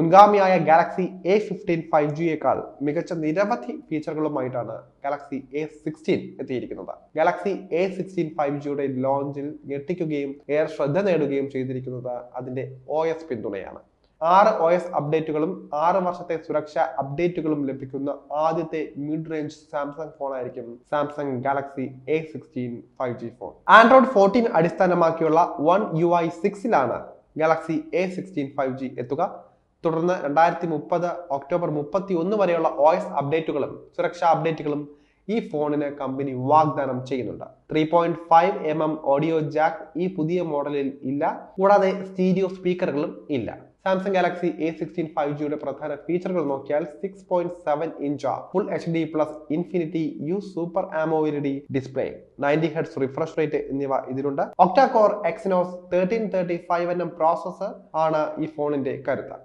മുൻഗാമിയായ Galaxy A15 5Gയേക്കാൾ മികച്ച നിരവധി ഫീച്ചറുകളുമായിട്ടാണ് Galaxy A16 എത്തിയിരിക്കുന്നത്. ഗാലക്സി A16 5Gയുടെ ലോഞ്ചിൽ ഞെട്ടിക്കുകയും ഏറെ ശ്രദ്ധ നേടുകയും ചെയ്തിരിക്കുന്നത് അതിന്റെ OS പിന്തുണയാണ്. 6 OS അപ്ഡേറ്റുകളും 6 വർഷത്തെ സുരക്ഷാ അപ്ഡേറ്റുകളും ലഭിക്കുന്ന ആദ്യത്തെ മിഡ് റേഞ്ച് സാംസങ് ഫോണായിരിക്കും Samsung Galaxy A16 5G phone. Android 14 അടിസ്ഥാനമാക്കിയുള്ള One UI 6-ലാണ് Galaxy A16 5G എത്തുക. തുടർന്ന് 2030 ഒക്ടോബർ 31 വരെയുള്ള OS അപ്ഡേറ്റുകളും സുരക്ഷാ അപ്ഡേറ്റുകളും ഈ ഫോണിന് കമ്പനി വാഗ്ദാനം ചെയ്യുന്നുണ്ട്. 3.5mm ഓഡിയോ ജാക്ക് ഈ പുതിയ മോഡലിൽ ഇല്ല. കൂടാതെ സ്റ്റീരിയോ സ്പീക്കറുകളും ഇല്ല. സാംസങ് ഗാലക്സി A16 5Gയുടെ പ്രധാന ഫീച്ചറുകൾ നോക്കിയാൽ 6.7 inch full HD plus infinity you super AMOLED display, 90 Hz refresh rate എന്നിവ ഇതിലുണ്ട്. Octa core Exynos 1335nm processor ആണ് ഈ ഫോണിന്റെ കരുത്ത്.